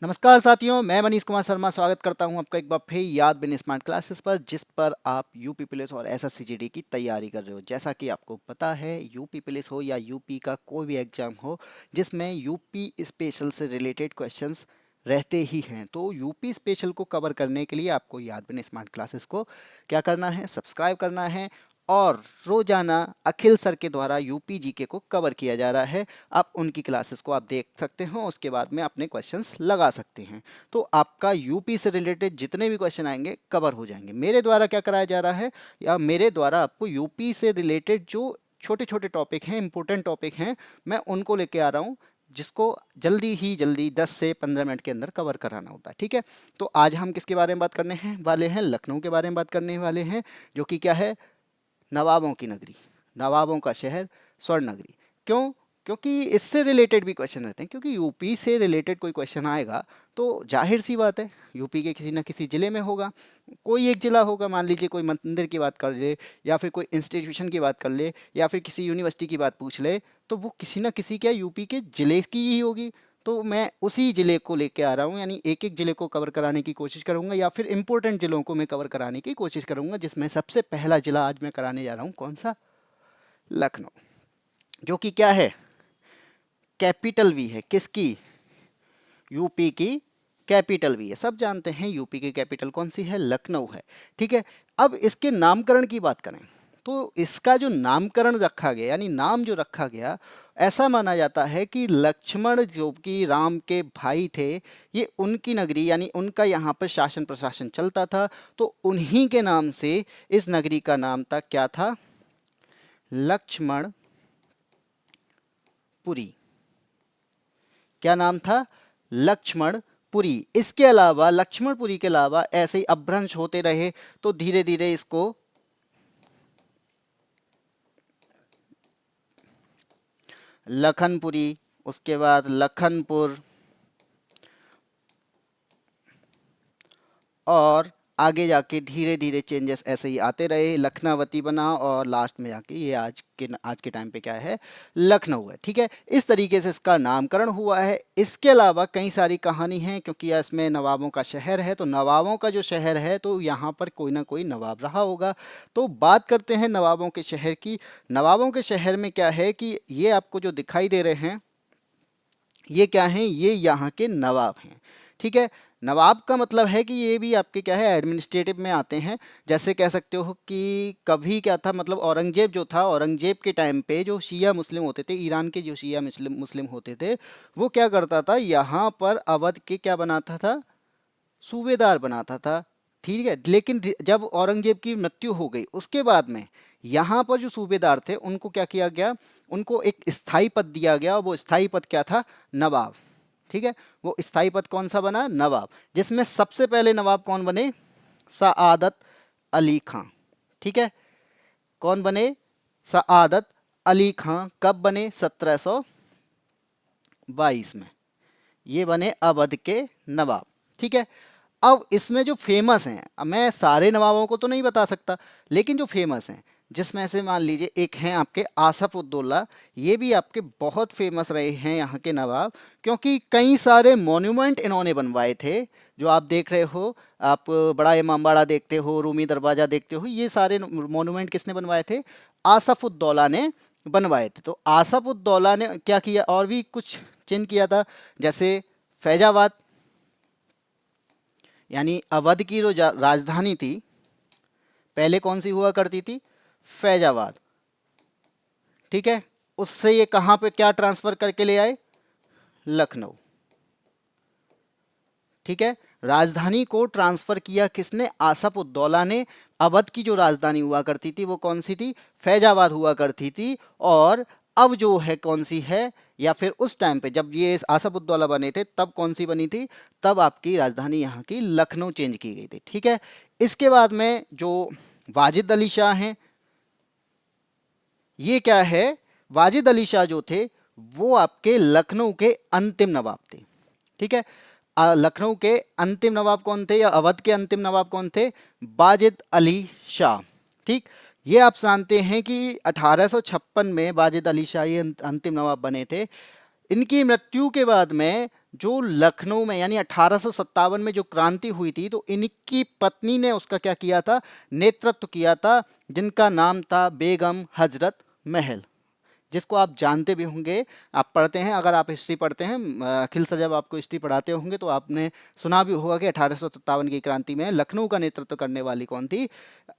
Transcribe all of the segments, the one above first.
नमस्कार साथियों, मैं मनीष कुमार शर्मा स्वागत करता हूं आपका एक बार फिर याद बिन स्मार्ट क्लासेस पर, जिस पर आप यूपी पुलिस और एसएससी जीडी की तैयारी कर रहे हो। जैसा कि आपको पता है, यूपी पुलिस हो या यूपी का कोई भी एग्जाम हो जिसमें यूपी स्पेशल से रिलेटेड क्वेश्चंस रहते ही हैं, तो यूपी स्पेशल को कवर करने के लिए आपको याद बिन स्मार्ट क्लासेस को क्या करना है, सब्सक्राइब करना है। और रोजाना अखिल सर के द्वारा यूपी जीके को कवर किया जा रहा है। आप उनकी क्लासेस को आप देख सकते हो, उसके बाद में अपने क्वेश्चंस लगा सकते हैं। तो आपका यूपी से रिलेटेड जितने भी क्वेश्चन आएंगे कवर हो जाएंगे। मेरे द्वारा क्या कराया जा रहा है, या मेरे द्वारा आपको यूपी से रिलेटेड जो छोटे छोटे टॉपिक हैं, इंपॉर्टेंट टॉपिक हैं, मैं उनको लेके आ रहा हूँ, जिसको जल्दी 10 से 15 मिनट के अंदर कवर कराना होता है। ठीक है, तो आज हम किसके बारे में बात करने हैं वाले हैं, लखनऊ के बारे में बात करने वाले हैं, जो कि क्या है, नवाबों की नगरी, नवाबों का शहर, स्वर्ण नगरी। क्यों? क्योंकि इससे रिलेटेड भी क्वेश्चन रहते हैं, क्योंकि यूपी से रिलेटेड कोई क्वेश्चन आएगा तो जाहिर सी बात है यूपी के किसी ना किसी ज़िले में होगा। कोई एक ज़िला होगा, मान लीजिए कोई मंदिर की बात कर ले, या फिर कोई इंस्टीट्यूशन की बात कर ले, या फिर किसी यूनिवर्सिटी की बात पूछ ले, तो वो किसी ना किसी क्या यूपी के ज़िले की ही होगी। तो मैं उसी ज़िले को लेके आ रहा हूँ, यानी एक एक ज़िले को कवर कराने की कोशिश करूँगा, या फिर इंपॉर्टेंट ज़िलों को मैं कवर कराने की कोशिश करूँगा, जिसमें सबसे पहला ज़िला आज मैं कराने जा रहा हूँ कौन सा, लखनऊ, जो कि क्या है, कैपिटल भी है। किसकी? यूपी की कैपिटल भी है। सब जानते हैं यूपी की कैपिटल कौन सी है, लखनऊ है। ठीक है, अब इसके नामकरण की बात करें तो इसका जो नामकरण रखा गया, यानी नाम जो रखा गया, ऐसा माना जाता है कि लक्ष्मण जो कि राम के भाई थे, ये उनकी नगरी, यानी उनका यहाँ पर शासन प्रशासन चलता था, तो उन्हीं के नाम से इस नगरी का नाम था, क्या था, लक्ष्मणपुरी। क्या नाम था? लक्ष्मणपुरी। इसके अलावा, लक्ष्मणपुरी के अलावा ऐसे ही अपभ्रंश होते रहे, तो धीरे धीरे इसको लखनपुरी, उसके बाद लखनपुर, और आगे जाके धीरे धीरे चेंजेस ऐसे ही आते रहे, लखनावती बना, और लास्ट में जाके ये आज के टाइम पे क्या है, लखनऊ है। ठीक है, इस तरीके से इसका नामकरण हुआ है। इसके अलावा कई सारी कहानी हैं, क्योंकि इसमें नवाबों का शहर है, तो नवाबों का जो शहर है तो यहाँ पर कोई ना कोई नवाब रहा होगा। तो बात करते हैं नवाबों के शहर की। नवाबों के शहर में क्या है कि ये आपको जो दिखाई दे रहे हैं, ये क्या हैं, ये यहाँ के नवाब हैं। ठीक है, नवाब का मतलब है कि ये भी आपके क्या है, एडमिनिस्ट्रेटिव में आते हैं। जैसे कह सकते हो कि कभी क्या था, मतलब औरंगजेब जो था, औरंगजेब के टाइम पे जो शिया मुस्लिम होते थे, ईरान के जो शिया मुस्लिम मुस्लिम होते थे, वो क्या करता था, यहाँ पर अवध के क्या बनाता था, सूबेदार बनाता था। ठीक है, लेकिन जब औरंगजेब की मृत्यु हो गई, उसके बाद में यहाँ पर जो सूबेदार थे उनको क्या किया गया, उनको एक स्थायी पद दिया गया, और वो स्थायी पद क्या था, नवाब। ठीक है, वो स्थायी पद कौन सा बना, नवाब, जिसमें सबसे पहले नवाब कौन बने, सआदत अली खां। ठीक है, कौन बने, सआदत अली खां। कब बने, 1722 में ये बने अवध के नवाब। ठीक है, अब इसमें जो फेमस हैं, अब मैं सारे नवाबों को तो नहीं बता सकता, लेकिन जो फेमस हैं, जिसमें से मान लीजिए एक हैं आपके आसफ उद्दौला, ये भी आपके बहुत फेमस रहे हैं यहाँ के नवाब, क्योंकि कई सारे मॉन्यूमेंट इन्होंने बनवाए थे। जो आप देख रहे हो, आप बड़ा इमामबाड़ा देखते हो, रूमी दरवाज़ा देखते हो, ये सारे मॉन्यूमेंट किसने बनवाए थे, आसफ उद्दौला ने बनवाए थे। तो आसफ उद्दौला ने क्या किया, और भी कुछ चेंज किया था, जैसे फैजाबाद, यानी अवध की जो राजधानी थी पहले कौन सी हुआ करती थी, फैजाबाद। ठीक है, उससे ये कहाँ पे क्या ट्रांसफर करके ले आए, लखनऊ। ठीक है, राजधानी को ट्रांसफर किया किसने, आसफ उद्दौला ने। अवध की जो राजधानी हुआ करती थी वो कौन सी थी, फैजाबाद हुआ करती थी, और अब जो है कौन सी है, या फिर उस टाइम पे जब ये आसफ उद्दौला बने थे तब कौन सी बनी थी, तब आपकी राजधानी यहाँ की लखनऊ चेंज की गई थी। ठीक है, इसके बाद में जो वाजिद अली शाह हैं, ये क्या है, वाजिद अली शाह जो थे वो आपके लखनऊ के अंतिम नवाब थे। ठीक है, लखनऊ के अंतिम नवाब कौन थे, या अवध के अंतिम नवाब कौन थे, वाजिद अली शाह। ठीक, ये आप जानते हैं कि 1856 में वाजिद अली शाह ये अंतिम नवाब बने थे। इनकी मृत्यु के बाद में जो लखनऊ में यानी 1857 में जो क्रांति हुई थी, तो इनकी पत्नी ने उसका क्या किया था, नेतृत्व किया था, जिनका नाम था बेगम हजरत महल, जिसको आप जानते भी होंगे। आप पढ़ते हैं, अगर आप हिस्ट्री पढ़ते हैं, अखिल सर जब आपको हिस्ट्री पढ़ाते होंगे तो आपने सुना भी होगा कि 1857 की क्रांति में लखनऊ का नेतृत्व करने वाली कौन थी,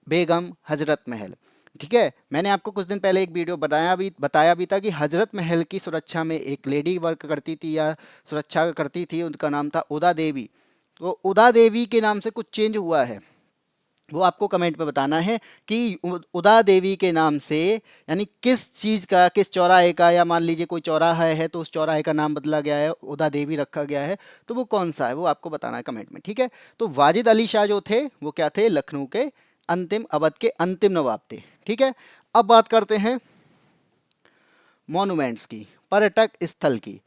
बेगम हजरत महल। ठीक है, मैंने आपको कुछ दिन पहले एक वीडियो बताया भी था कि हजरत महल की सुरक्षा में एक लेडी वर्क करती थी या सुरक्षा करती थी, उनका नाम था उदा देवी। तो उदा देवी के नाम से कुछ चेंज हुआ है, वो आपको कमेंट में बताना है कि उदा देवी के नाम से यानी किस चीज़ का, किस चौराहे का, या मान लीजिए कोई चौराहा है तो उस चौराहे का नाम बदला गया है, उदा देवी रखा गया है, तो वो कौन सा है वो आपको बताना है कमेंट में। ठीक है, तो वाजिद अली शाह जो थे वो क्या थे, लखनऊ के अंतिम अवध के अंतिम नवाब थे। ठीक है, अब बात करते हैं मॉन्यूमेंट्स की, पर्यटक स्थल की।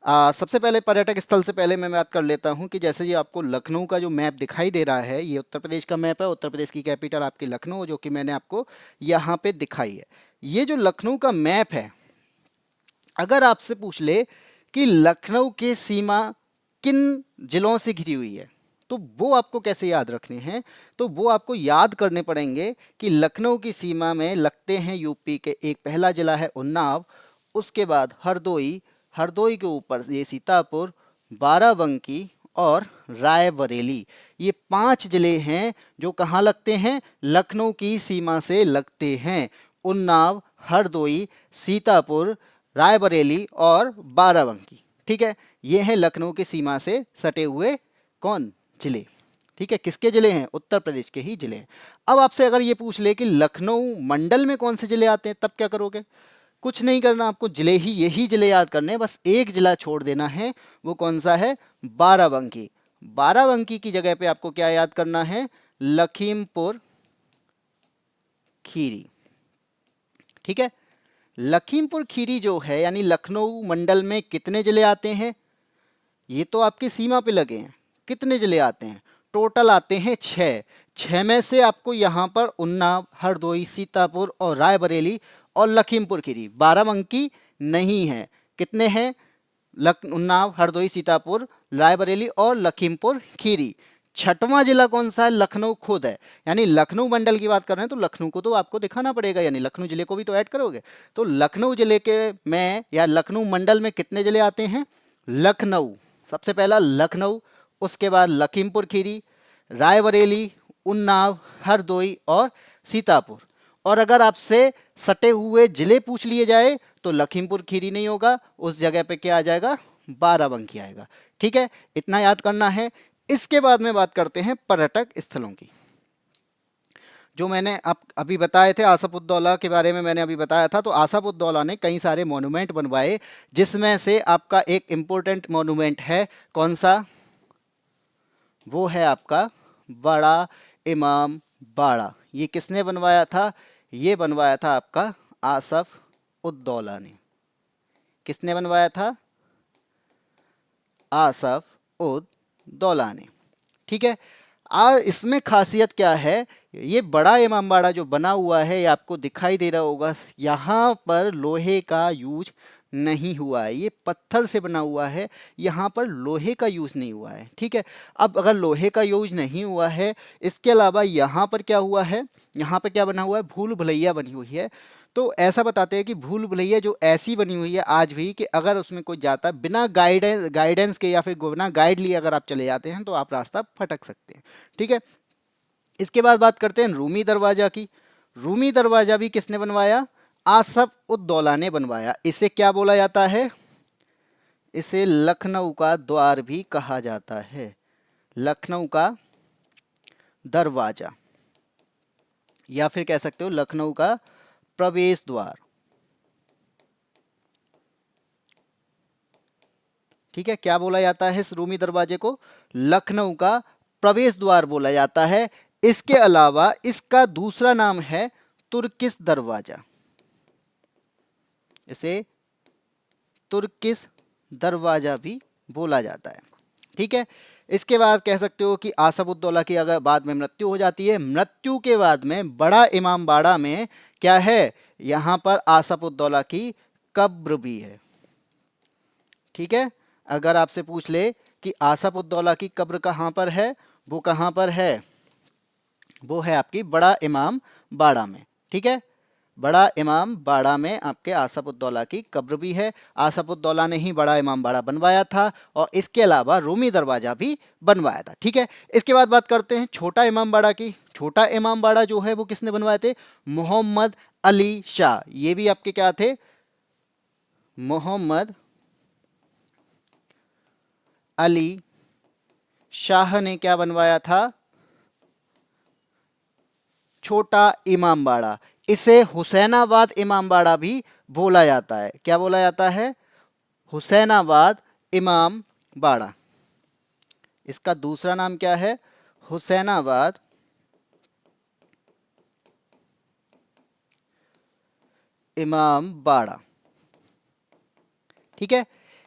सबसे पहले पर्यटक स्थल से पहले मैं बात कर लेता हूं कि जैसे ये आपको लखनऊ का जो मैप दिखाई दे रहा है, ये उत्तर प्रदेश का मैप है, उत्तर प्रदेश की कैपिटल आपकी लखनऊ, जो कि मैंने आपको यहाँ पे दिखाई है। ये जो लखनऊ का मैप है, अगर आपसे पूछ ले कि लखनऊ की सीमा किन जिलों से घिरी हुई है, तो वो आपको कैसे याद रखने हैं, तो वो आपको याद करने पड़ेंगे कि लखनऊ की सीमा में लगते हैं यूपी के, एक पहला जिला है उन्नाव, उसके बाद हरदोई, हरदोई के ऊपर ये सीतापुर, बाराबंकी और रायबरेली। ये 5 जिले हैं जो कहाँ लगते हैं, लखनऊ की सीमा से लगते हैं। उन्नाव, हरदोई, सीतापुर, रायबरेली और बाराबंकी। ठीक है, ये हैं लखनऊ की सीमा से सटे हुए कौन, जिले। ठीक है, किसके जिले हैं, उत्तर प्रदेश के ही जिले हैं। अब आपसे अगर ये पूछ ले कि लखनऊ मंडल में कौन से जिले आते हैं, तब क्या करोगे, कुछ नहीं करना, आपको जिले ही, यही जिले याद करने हैं, बस एक जिला छोड़ देना है, वो कौन सा है, बाराबंकी। बाराबंकी की जगह पे आपको क्या याद करना है, लखीमपुर खीरी। ठीक है, लखीमपुर खीरी जो है, यानी लखनऊ मंडल में कितने जिले आते हैं, ये तो आपकी सीमा पे लगे हैं, कितने जिले आते हैं, टोटल आते हैं 6। 6 में से आपको यहाँ पर उन्नाव, हरदोई, सीतापुर और रायबरेली और लखीमपुर खीरी, बाराबंकी नहीं है। कितने हैं, उन्नाव, हरदोई, सीतापुर, रायबरेली और लखीमपुर खीरी। छठवां जिला कौन सा है, लखनऊ खुद है। यानी लखनऊ मंडल की बात कर रहे हैं तो लखनऊ को तो आपको दिखाना पड़ेगा, यानी लखनऊ जिले को भी तो ऐड करोगे। तो लखनऊ जिले के में या लखनऊ मंडल में कितने जिले आते हैं, लखनऊ, सबसे पहला लखनऊ, उसके बाद लखीमपुर खीरी, रायबरेली, उन्नाव, हरदोई और सीतापुर। और अगर आपसे सटे हुए जिले पूछ लिए जाए तो लखीमपुर खीरी नहीं होगा, उस जगह पे क्या आ जाएगा, बाराबंकी आएगा। ठीक है, इतना याद करना है। इसके बाद में बात करते हैं पर्यटक स्थलों की। जो मैंने अभी बताए थे, आसफ उद्दौला के बारे में मैंने अभी बताया था, तो आसफ उद्दौला ने कई सारे मॉन्यूमेंट बनवाए, जिसमें से आपका एक इम्पोर्टेंट मॉन्यूमेंट है, कौन सा, वो है आपका बड़ा इमाम बाड़ा। ये किसने बनवाया था, ये बनवाया था आपका आसफ उद्दौला ने। किसने बनवाया था, आसफ उद्दौला ने। ठीक है, इसमें खासियत क्या है, ये बड़ा इमामबाड़ा जो बना हुआ है, ये आपको दिखाई दे रहा होगा, यहाँ पर लोहे का यूज नहीं हुआ है, ये पत्थर से बना हुआ है, यहाँ पर लोहे का यूज नहीं हुआ है। ठीक है, अब अगर लोहे का यूज नहीं हुआ है, इसके अलावा यहाँ पर क्या हुआ है, यहाँ पर क्या बना हुआ है, भूल भुलैया बनी हुई है। तो ऐसा बताते हैं कि भूल भुलैया जो ऐसी बनी हुई है आज भी, कि अगर उसमें कोई जाता है बिना गाइडेंस के या फिर बिना गाइड लिए अगर आप चले जाते हैं तो आप रास्ता भटक सकते हैं। ठीक है, इसके बाद बात करते हैं रूमी दरवाजा की। रूमी दरवाजा भी किसने बनवाया, आसफ उद्दौला ने बनवाया। इसे क्या बोला जाता है, इसे लखनऊ का द्वार भी कहा जाता है, लखनऊ का दरवाजा, या फिर कह सकते हो लखनऊ का प्रवेश द्वार। ठीक है, क्या बोला जाता है इस रूमी दरवाजे को, लखनऊ का प्रवेश द्वार बोला जाता है। इसके अलावा इसका दूसरा नाम है तुर्किश दरवाजा, इसे तुर्किश दरवाजा भी बोला जाता है। ठीक है, इसके बाद कह सकते हो कि आसफ उद्दौला की अगर बाद में मृत्यु हो जाती है, मृत्यु के बाद में बड़ा इमामबाड़ा में क्या है, यहाँ पर आसफ उद्दौला की कब्र भी है। ठीक है, अगर आपसे पूछ ले कि आसफ उद्दौला की कब्र कहाँ पर है, वो कहाँ पर है, वो है आपकी बड़ा इमाम बाड़ा में। ठीक है, बड़ा इमाम बाड़ा में आपके आसफ उद्दौला की कब्र भी है। आसफ उद्दौला ने ही बड़ा इमाम बाड़ा बनवाया था और इसके अलावा रूमी दरवाजा भी बनवाया था। ठीक है, इसके बाद बात करते हैं छोटा इमाम बाड़ा की। छोटा इमाम बाड़ा जो है वो किसने बनवाए थे? मोहम्मद अली शाह। ये भी आपके क्या थे? मोहम्मद अली शाह ने क्या बनवाया था? छोटा इमाम बाड़ा। इसे हुसैनाबाद इमाम बाड़ा भी बोला जाता है। क्या बोला जाता है? हुसैनाबाद इमाम बाड़ा। इसका दूसरा नाम क्या है? हुसैनाबाद इमाम बाड़ा। ठीक है,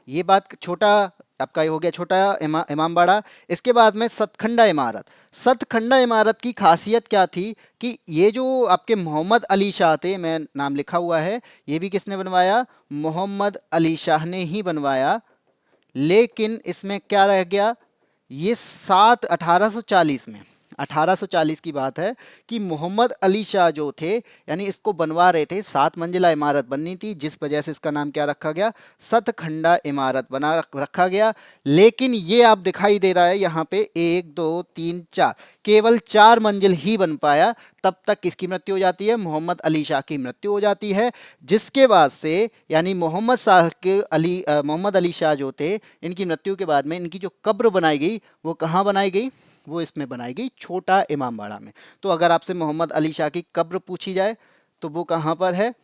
ये बात छोटा आपका ये हो गया, छोटा इमाम बाड़ा। इसके बाद में सतखंडा इमारत। सतखंडा इमारत की खासियत क्या थी कि ये जो आपके मोहम्मद अली शाह थे, मैं नाम लिखा हुआ है, ये भी किसने बनवाया? मोहम्मद अली शाह ने ही बनवाया। लेकिन इसमें क्या रह गया? ये 1840 में, 1840 की बात है कि मोहम्मद अली शाह जो थे, यानी इसको बनवा रहे थे, 7 मंजिला इमारत बननी थी, जिस वजह से इसका नाम क्या रखा गया? सतखंडा इमारत बना रखा गया। लेकिन ये आप दिखाई दे रहा है यहाँ पे 1 2 3 4, केवल 4 मंजिल ही बन पाया। तब तक किसकी मृत्यु हो जाती है? मोहम्मद अली शाह की मृत्यु हो जाती है। जिसके बाद से यानी मोहम्मद अली शाह जो थे, इनकी मृत्यु के बाद में इनकी जो कब्र बनाई गई वो कहाँ बनाई गई? वो इसमें बनाई गई छोटा इमामबाड़ा में। तो अगर आपसे मोहम्मद अली शाह की कब्र पूछी जाए तो वो कहाँ पर है?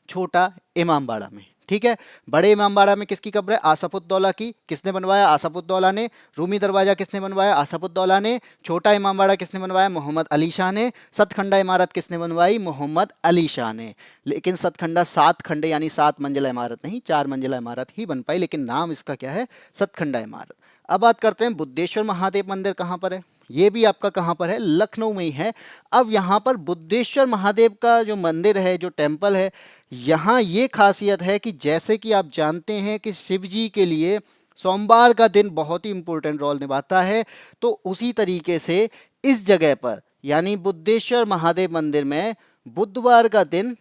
छोटा इमामबाड़ा में। ठीक है, बड़े इमामबाड़ा में किसकी कब्र है? आसफुद्दौला की। किसने बनवाया? आसफुद्दौला ने। रूमी दरवाजा किसने बनवाया? आसफुद्दौला ने। छोटा इमामबाड़ा किसने बनवाया? मोहम्मद अली शाह ने। सतखंडा इमारत किसने बनवाई? मोहम्मद अली शाह ने। लेकिन सतखंडा 7 खंडे यानी 7 मंजिला इमारत नहीं, 4 मंजिला इमारत ही बन पाई, लेकिन नाम इसका क्या है? सतखंडा इमारत। अब बात करते हैं बुद्धेश्वर महादेव मंदिर कहाँ पर है। ये भी आपका कहाँ पर है? लखनऊ में ही है। अब यहाँ पर बुद्धेश्वर महादेव का जो मंदिर है, जो टेम्पल है, यहाँ ये खासियत है कि जैसे कि आप जानते हैं कि शिव जी के लिए सोमवार का दिन बहुत ही इंपॉर्टेंट रोल निभाता है, तो उसी तरीके से इस जगह पर यानी बुद्धेश्वर महादेव मंदिर में बुधवार का दिन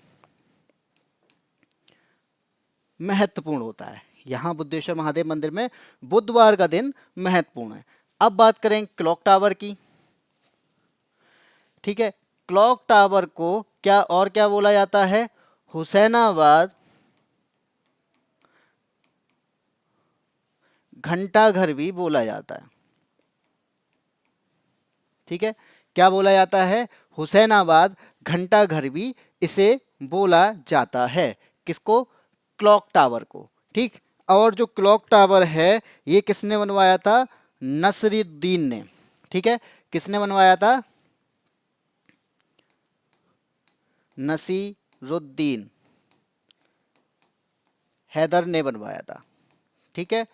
महत्वपूर्ण होता है। यहाँ बुद्धेश्वर महादेव मंदिर में बुधवार का दिन महत्वपूर्ण है। अब बात करें क्लॉक टावर की। ठीक है, क्लॉक टावर को क्या और क्या बोला जाता है? हुसैनाबाद घंटा घर भी बोला जाता है। ठीक है, क्या बोला जाता है? हुसैनाबाद घंटा घर भी इसे बोला जाता है। किसको? क्लॉक टावर को। ठीक, और जो क्लॉक टावर है ये किसने बनवाया था? नसरुद्दीन ने। ठीक है, किसने बनवाया था? नसीरुद्दीन हैदर ने बनवाया था। ठीक है,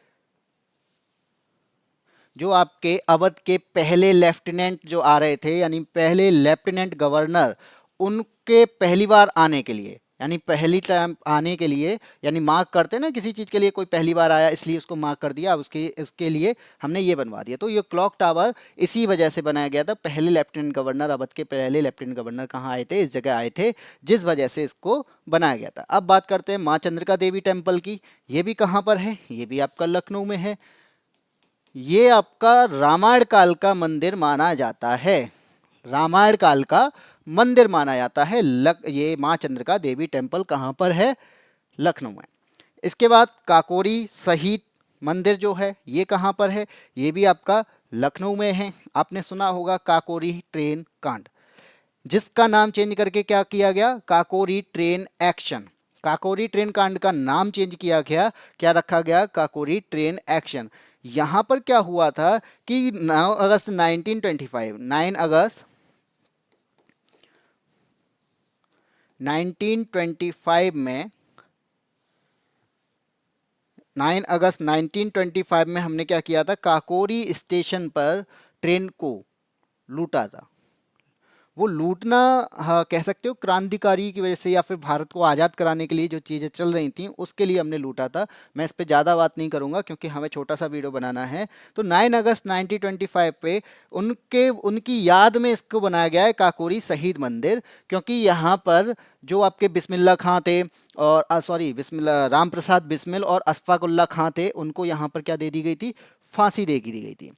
जो आपके अवध के पहले लेफ्टिनेंट जो आ रहे थे, यानी पहले लेफ्टिनेंट गवर्नर, उनके पहली बार आने के लिए, यानी पहली टाइम आने के लिए, यानी मार्क करते हैं ना किसी चीज़ के लिए, कोई पहली बार आया इसलिए उसको मार्क कर दिया, उसके उसके लिए हमने ये बनवा दिया। तो ये क्लॉक टावर इसी वजह से बनाया गया था। पहले लेफ्टिनेंट गवर्नर, अवध के पहले लेफ्टिनेंट गवर्नर कहाँ आए थे? इस जगह आए थे, जिस वजह से इसको बनाया गया था। अब बात करते हैं माँ चंद्रिका देवी टेम्पल की। ये भी कहाँ पर है? ये भी आपका लखनऊ में है। ये आपका रामायण काल का मंदिर माना जाता है। रामायण काल का मंदिर माना जाता है। ये माँ चंद्रिका देवी टेम्पल कहाँ पर है? लखनऊ में। इसके बाद काकोरी शहीद मंदिर जो है ये कहाँ पर है? ये भी आपका लखनऊ में है। आपने सुना होगा काकोरी ट्रेन कांड, जिसका नाम चेंज करके क्या किया गया? Kakori train action. Kakori train कांड का नाम चेंज किया गया, क्या रखा गया? Kakori train action. यहां पर क्या हुआ था कि 9 अगस्त 1925, 9 अगस्त 1925 में, 9 अगस्त 1925 में हमने क्या किया था? काकोरी स्टेशन पर ट्रेन को लूटा था। वो लूटना, हाँ कह सकते हो क्रांतिकारी की वजह से या फिर भारत को आज़ाद कराने के लिए जो चीज़ें चल रही थी उसके लिए हमने लूटा था। मैं इस पे ज़्यादा बात नहीं करूँगा क्योंकि हमें छोटा सा वीडियो बनाना है। तो 9 अगस्त 1925 पे उनके उनकी याद में इसको बनाया गया है काकोरी शहीद मंदिर, क्योंकि यहाँ पर जो आपके बिस्मिल्लाह खां थे और सॉरी बिस्मिल्लाह राम प्रसाद बिस्मिल और अशफाकुल्ला खां थे, उनको यहाँ पर क्या दे दी गई थी, फांसी दे दी गई थी।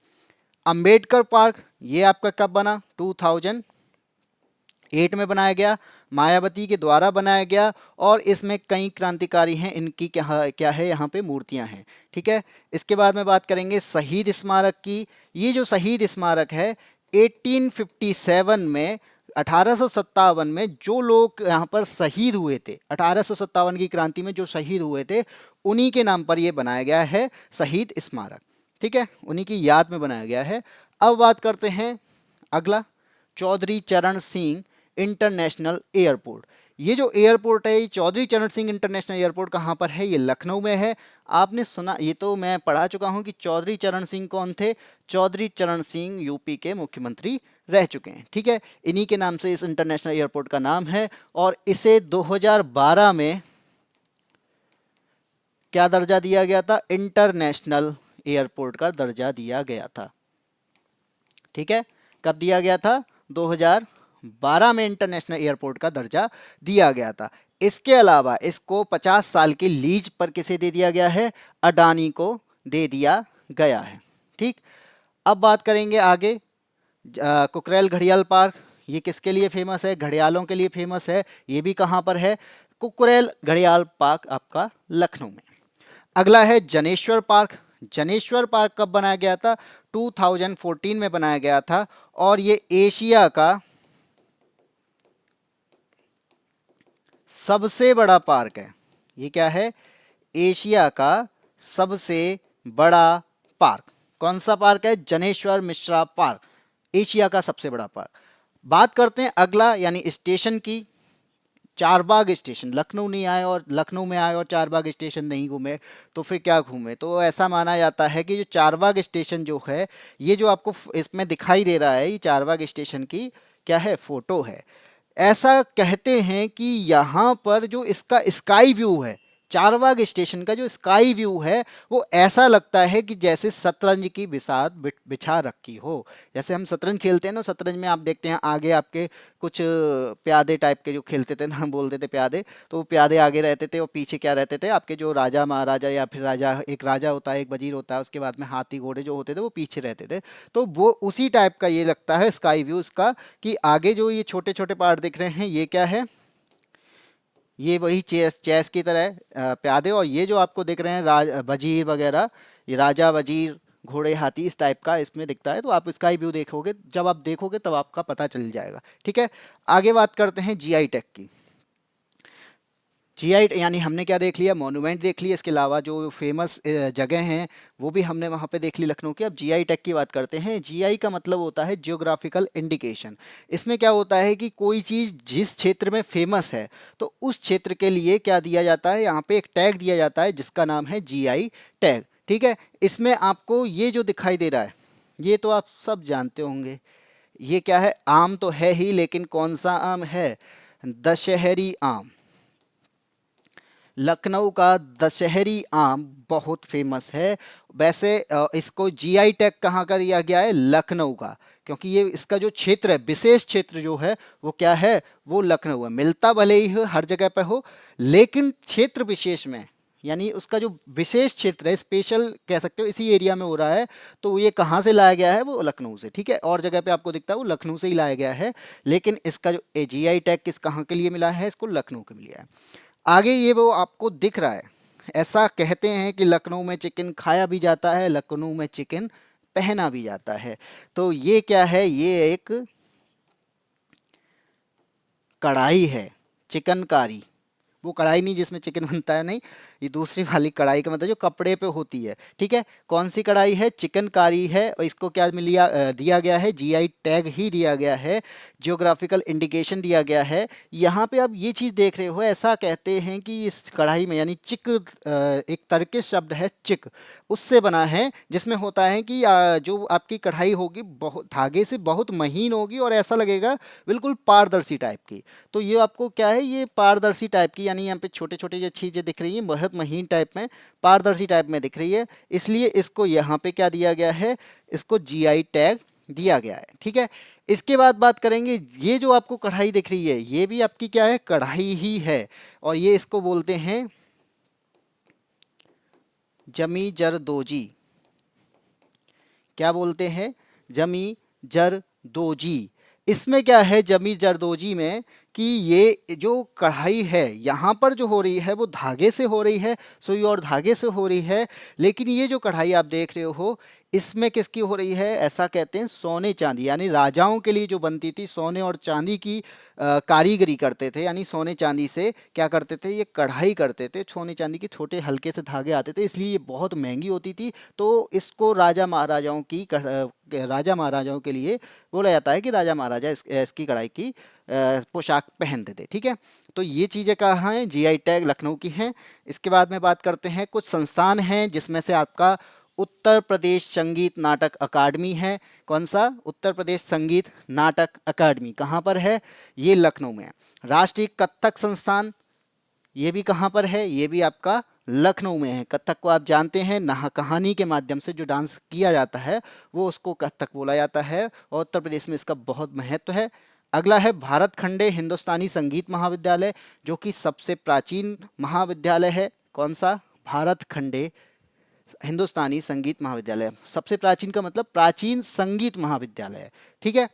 अंबेडकर पार्क ये आपका कब बना, 2008 में बनाया गया, मायावती के द्वारा बनाया गया और इसमें कई क्रांतिकारी हैं, इनकी क्या क्या है यहाँ पे मूर्तियां हैं। ठीक है, इसके बाद में बात करेंगे शहीद स्मारक की। ये जो शहीद स्मारक है 1857 में 1857 में जो लोग यहाँ पर शहीद हुए थे, 1857 की क्रांति में जो शहीद हुए थे उन्हीं के नाम पर यह बनाया गया है शहीद स्मारक। ठीक है, उन्हीं की याद में बनाया गया है। अब बात करते हैं अगला, चौधरी चरण सिंह इंटरनेशनल एयरपोर्ट। ये जो एयरपोर्ट है, ये चौधरी चरण सिंह इंटरनेशनल एयरपोर्ट कहाँ पर है, ये लखनऊ में है। आपने सुना, ये तो मैं पढ़ा चुका हूँ कि चौधरी चरण सिंह कौन थे, चौधरी चरण सिंह यूपी के मुख्यमंत्री रह चुके हैं। ठीक है, इन्हीं के नाम से इस इंटरनेशनल एयरपोर्ट का नाम है और इसे 2012 में क्या दर्जा दिया गया था, इंटरनेशनल एयरपोर्ट का दर्जा दिया गया था। ठीक है, कब दिया गया था, 2012 में इंटरनेशनल एयरपोर्ट का दर्जा दिया गया था। इसके अलावा इसको 50 साल की लीज पर किसे दे दिया गया है, अडानी को दे दिया गया है। ठीक, अब बात करेंगे आगे, कुकरेल घड़ियाल पार्क, ये किसके लिए फेमस है, घड़ियालों के लिए फेमस है। ये भी कहाँ पर है, कुकरेल घड़ियाल पार्क आपका लखनऊ में। अगला है जनेश्वर पार्क। जनेश्वर पार्क कब बनाया गया था, 2014 में बनाया गया था और ये एशिया का सबसे बड़ा पार्क है। ये क्या है, एशिया का सबसे बड़ा पार्क। कौन सा पार्क है, जनेश्वर मिश्रा पार्क, एशिया का सबसे बड़ा पार्क। बात करते हैं अगला यानी स्टेशन की, चारबाग स्टेशन। लखनऊ नहीं आए और लखनऊ में आए और चारबाग स्टेशन नहीं घूमे तो फिर क्या घूमे, तो ऐसा माना जाता है कि जो चारबाग स्टेशन जो है, ये जो आपको इसमें दिखाई दे रहा है, ये चारबाग स्टेशन की क्या है, फोटो है। ऐसा कहते हैं कि यहाँ पर जो इसका स्काई व्यू है, चारबाग स्टेशन का जो स्काई व्यू है वो ऐसा लगता है कि जैसे शतरंज की बिसात बिछा रखी हो। जैसे हम शतरंज खेलते हैं ना, शतरंज में आप देखते हैं आगे आपके कुछ प्यादे टाइप के जो खेलते थे ना, हम बोलते थे प्यादे, तो वो प्यादे आगे रहते थे और पीछे क्या रहते थे, आपके जो राजा महाराजा या फिर राजा, एक राजा होता है एक वजीर होता है, उसके बाद में हाथी घोड़े जो होते थे वो पीछे रहते थे। तो वो उसी टाइप का ये लगता है स्काई व्यू इसका, कि आगे जो ये छोटे छोटे पहाड़ दिख रहे हैं ये क्या है, ये वही चेस चेस की तरह है, प्यादे। और ये जो आपको दिख रहे हैं वजीर वगैरह, ये राजा वजीर घोड़े हाथी इस टाइप का इसमें दिखता है। तो आप इसका ही व्यू देखोगे, जब आप देखोगे तब आपका पता चल जाएगा। ठीक है, आगे बात करते हैं जीआई टैग की। जीआई यानी हमने क्या देख लिया, मॉन्यूमेंट देख लिया, इसके अलावा जो फेमस जगह हैं वो भी हमने वहाँ पे देख ली लखनऊ की। अब जीआई टैग की बात करते हैं। जीआई का मतलब होता है जियोग्राफिकल इंडिकेशन। इसमें क्या होता है कि कोई चीज़ जिस क्षेत्र में फेमस है तो उस क्षेत्र के लिए क्या दिया जाता है, यहाँ पे एक टैग दिया जाता है जिसका नाम है जीआई टैग। ठीक है, इसमें आपको ये जो दिखाई दे रहा है ये तो आप सब जानते होंगे, ये क्या है, आम तो है ही, लेकिन कौन सा आम है, दशहरी आम। लखनऊ का दशहरी आम बहुत फेमस है। वैसे इसको जीआई टैग कहाँ का दिया गया है, लखनऊ का, क्योंकि ये इसका जो क्षेत्र है, विशेष क्षेत्र जो है वो क्या है, वो लखनऊ है। मिलता भले ही हो हर जगह पे हो, लेकिन क्षेत्र विशेष में, यानी उसका जो विशेष क्षेत्र है, स्पेशल कह सकते हो, इसी एरिया में हो रहा है, तो ये कहाँ से लाया गया है, वो लखनऊ से। ठीक है, और जगह पे आपको दिखता है वो लखनऊ से ही लाया गया है, लेकिन इसका जो जीआई टैग किस कहाँ के लिए मिला है, इसको लखनऊ के मिला है। आगे ये वो आपको दिख रहा है, ऐसा कहते हैं कि लखनऊ में चिकन खाया भी जाता है, लखनऊ में चिकन पहना भी जाता है। तो ये क्या है, ये एक कढ़ाई है, चिकनकारी, वो कढ़ाई नहीं जिसमें चिकन बनता है, नहीं, ये दूसरी वाली कढ़ाई का मतलब जो कपड़े पे होती है, ठीक है। कौन सी कढ़ाई है? चिकनकारी है, और इसको क्या दिया गया है? जीआई टैग ही दिया गया है, जियोग्राफिकल इंडिकेशन दिया गया है। यहाँ पे आप ये चीज़ देख रहे हो, ऐसा कहते हैं कि इस कढ़ाई में यानी चिक एक तर्किश शब्द है चिक, उससे बना है, जिसमें होता है कि जो आपकी कढ़ाई होगी बहुत धागे से बहुत महीन होगी और ऐसा लगेगा बिल्कुल पारदर्शी टाइप की। तो ये आपको क्या है, ये पारदर्शी टाइप की, यानी यहाँ पे छोटे छोटे जो चीज़ें दिख रही हैं बहुत महीन टाइप में, पारदर्शी टाइप में दिख रही है, इसलिए इसको यहाँ पे क्या दिया गया है, इसको जीआई टैग दिया गया है, ठीक है। इसके बाद बात करेंगे, ये जो आपको कढ़ाई दिख रही है ये भी आपकी क्या है, कढ़ाई ही है, और ये इसको बोलते हैं जमी जरदोजी। क्या बोलते हैं? जमी जरदोजी। इसमें क्या है जमी जरदोजी में, कि ये जो कढ़ाई है यहाँ पर जो हो रही है वो धागे से हो रही है, सुई और धागे से हो रही है, लेकिन ये जो कढ़ाई आप देख रहे हो इसमें किसकी हो रही है? ऐसा कहते हैं सोने चांदी, यानी राजाओं के लिए जो बनती थी सोने और चांदी की कारीगरी करते थे, यानी सोने चांदी से क्या करते थे, ये कढ़ाई करते थे, सोने चांदी के छोटे हल्के से धागे आते थे, इसलिए ये बहुत महंगी होती थी। तो इसको राजा महाराजाओं के लिए बोला जाता है कि राजा महाराजा इसकी कढ़ाई की पोशाक पहनते थे, ठीक है। तो ये चीज़ें कहाँ हैं? जीआई टैग लखनऊ की हैं। इसके बाद में बात करते हैं, कुछ संस्थान हैं जिसमें से आपका उत्तर प्रदेश संगीत नाटक अकादमी है। कौन सा? उत्तर प्रदेश संगीत नाटक अकादमी कहाँ पर है? ये लखनऊ में है। राष्ट्रीय कथक संस्थान, ये भी कहाँ पर है? ये भी आपका लखनऊ में है। कथक को आप जानते हैं, कहानी के माध्यम से जो डांस किया जाता है वो उसको कथक बोला जाता है, और उत्तर प्रदेश में इसका बहुत महत्व है। अगला है भारत खंडे हिंदुस्तानी संगीत महाविद्यालय, जो कि सबसे प्राचीन महाविद्यालय है। कौन सा? भारत खंडे हिंदुस्तानी संगीत महाविद्यालय। सबसे प्राचीन का मतलब प्राचीन संगीत महाविद्यालय है, ठीक है।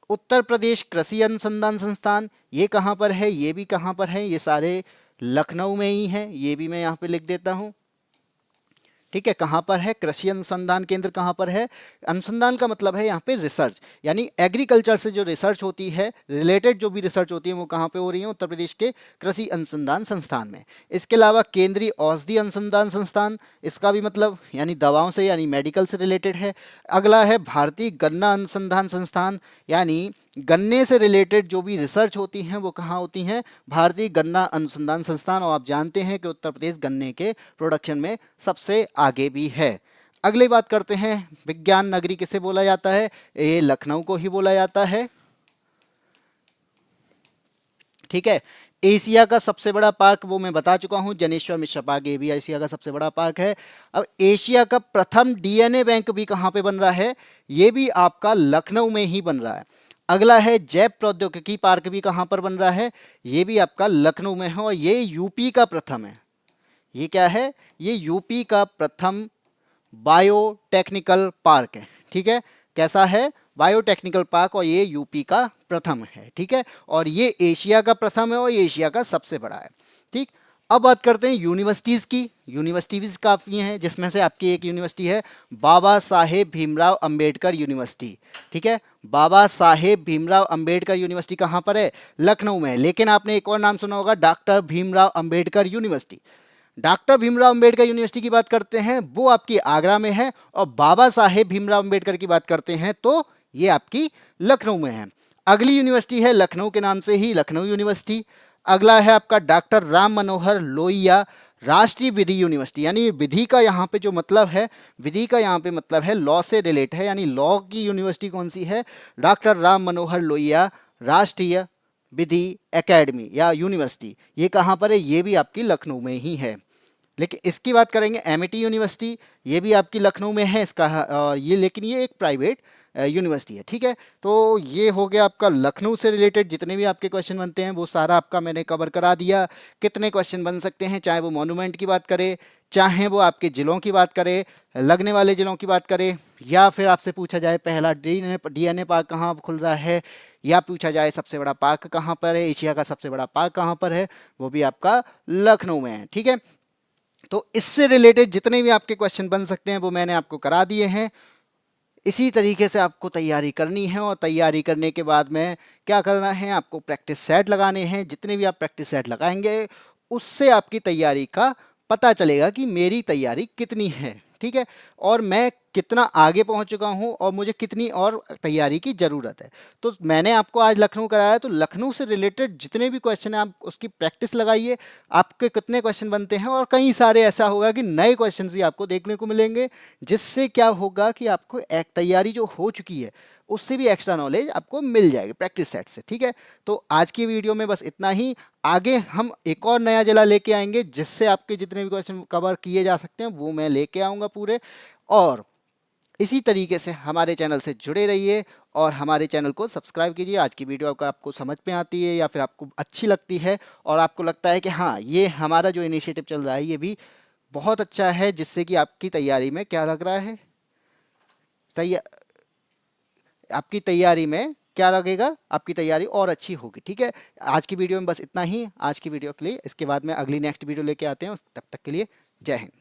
उत्तर प्रदेश कृषि अनुसंधान संस्थान, ये कहाँ पर है? ये भी कहाँ पर है? ये सारे लखनऊ में ही हैं, ये भी मैं यहाँ पे लिख देता हूँ, ठीक है। कहाँ पर है? कृषि अनुसंधान केंद्र कहाँ पर है? अनुसंधान का मतलब है यहाँ पे रिसर्च, यानी एग्रीकल्चर से जो रिसर्च होती है, रिलेटेड जो भी रिसर्च होती है वो कहाँ पे हो रही है? उत्तर प्रदेश के कृषि अनुसंधान संस्थान में। इसके अलावा केंद्रीय औषधि अनुसंधान संस्थान, इसका भी मतलब यानी दवाओं से यानी मेडिकल से रिलेटेड है। अगला है भारतीय गन्ना अनुसंधान संस्थान, यानी गन्ने से रिलेटेड जो भी रिसर्च होती हैं वो कहाँ होती हैं? भारतीय गन्ना अनुसंधान संस्थान, और आप जानते हैं कि उत्तर प्रदेश गन्ने के प्रोडक्शन में सबसे आगे भी है। अगली बात करते हैं, विज्ञान नगरी किसे बोला जाता है? ये लखनऊ को ही बोला जाता है, ठीक है। एशिया का सबसे बड़ा पार्क वो मैं बता चुका हूं, जनेश्वर मिश्र पार्क, ये भी एशिया का सबसे बड़ा पार्क है। अब एशिया का प्रथम डीएनए बैंक भी कहाँ पे बन रहा है? ये भी आपका लखनऊ में ही बन रहा है। अगला है जैव प्रौद्योगिकी पार्क, भी कहाँ पर बन रहा है? ये भी आपका लखनऊ में है, और ये यूपी का प्रथम है। ये क्या है? ये यूपी का प्रथम बायोटेक्निकल पार्क है, ठीक है। कैसा है? बायोटेक्निकल पार्क, और ये यूपी का प्रथम है, ठीक है। और ये एशिया का प्रथम है, और ये एशिया का सबसे बड़ा है, ठीक। अब बात करते हैं यूनिवर्सिटीज़ की। यूनिवर्सिटीज़ काफ़ी हैं, जिसमें से आपकी एक यूनिवर्सिटी है बाबा साहेब भीमराव अंबेडकर यूनिवर्सिटी, ठीक है। बाबा साहेब भीमराव अंबेडकर यूनिवर्सिटी कहाँ पर है? लखनऊ में है। लेकिन आपने एक और नाम सुना होगा, doctor Bhimrao Ambedkar university. Doctor Bhimrao Ambedkar university की बात करते हैं, वो आपकी आगरा में है, और बाबा साहेब भीमराव अंबेडकर की बात करते हैं तो ये आपकी लखनऊ में है। अगली यूनिवर्सिटी है लखनऊ के नाम से ही, लखनऊ यूनिवर्सिटी। अगला है आपका डॉक्टर राम मनोहर लोहिया राष्ट्रीय विधि यूनिवर्सिटी, यानी विधि का यहाँ पे जो मतलब है, विधि का यहाँ पे मतलब है लॉ से रिलेट है, यानी लॉ की यूनिवर्सिटी कौन सी है? डॉक्टर राम मनोहर लोहिया राष्ट्रीय विधि एकेडमी या यूनिवर्सिटी। ये कहाँ पर है? ये भी आपकी लखनऊ में ही है। लेकिन इसकी बात करेंगे एमिटी यूनिवर्सिटी, ये भी आपकी लखनऊ में है इसका, ये लेकिन ये एक प्राइवेट यूनिवर्सिटी है, ठीक है। तो ये हो गया आपका लखनऊ से रिलेटेड जितने भी आपके क्वेश्चन बनते हैं वो सारा आपका मैंने कवर करा दिया। कितने क्वेश्चन बन सकते हैं, चाहे वो मॉन्यूमेंट की बात करे, चाहे वो आपके ज़िलों की बात करे, लगने वाले ज़िलों की बात करे, या फिर आपसे पूछा जाए पहला डीएनए पार्क कहाँ खुल रहा है, या पूछा जाए सबसे बड़ा पार्क कहाँ पर है, एशिया का सबसे बड़ा पार्क कहाँ पर है, वो भी आपका लखनऊ में है, ठीक है। तो इससे रिलेटेड जितने भी आपके क्वेश्चन बन सकते हैं वो मैंने आपको करा दिए हैं। इसी तरीके से आपको तैयारी करनी है, और तैयारी करने के बाद में क्या करना है, आपको प्रैक्टिस सेट लगाने हैं। जितने भी आप प्रैक्टिस सेट लगाएंगे उससे आपकी तैयारी का पता चलेगा कि मेरी तैयारी कितनी है, ठीक है, और मैं कितना आगे पहुंच चुका हूं और मुझे कितनी और तैयारी की ज़रूरत है। तो मैंने आपको आज लखनऊ कराया, तो लखनऊ से रिलेटेड जितने भी क्वेश्चन हैं आप उसकी प्रैक्टिस लगाइए, आपके कितने क्वेश्चन बनते हैं, और कई सारे ऐसा होगा कि नए क्वेश्चन भी आपको देखने को मिलेंगे, जिससे क्या होगा कि आपको एक तैयारी जो हो चुकी है उससे भी एक्स्ट्रा नॉलेज आपको मिल जाएगी प्रैक्टिस सेट से, ठीक है। तो आज की वीडियो में बस इतना ही। आगे हम एक और नया जिला लेके आएंगे, जिससे आपके जितने भी क्वेश्चन कवर किए जा सकते हैं वो मैं लेके आऊँगा पूरे। और इसी तरीके से हमारे चैनल से जुड़े रहिए और हमारे चैनल को सब्सक्राइब कीजिए। आज की वीडियो अगर आपको समझ में आती है या फिर आपको अच्छी लगती है और आपको लगता है कि हाँ, ये हमारा जो इनिशिएटिव चल रहा है ये भी बहुत अच्छा है, जिससे कि आपकी तैयारी में क्या लग रहा है, सही, आपकी तैयारी में क्या लगेगा, आपकी तैयारी और अच्छी होगी, ठीक है। आज की वीडियो में बस इतना ही। आज की वीडियो के लिए, इसके बाद में अगली नेक्स्ट वीडियो लेके आते हैं, तब तक के लिए जय हिंद।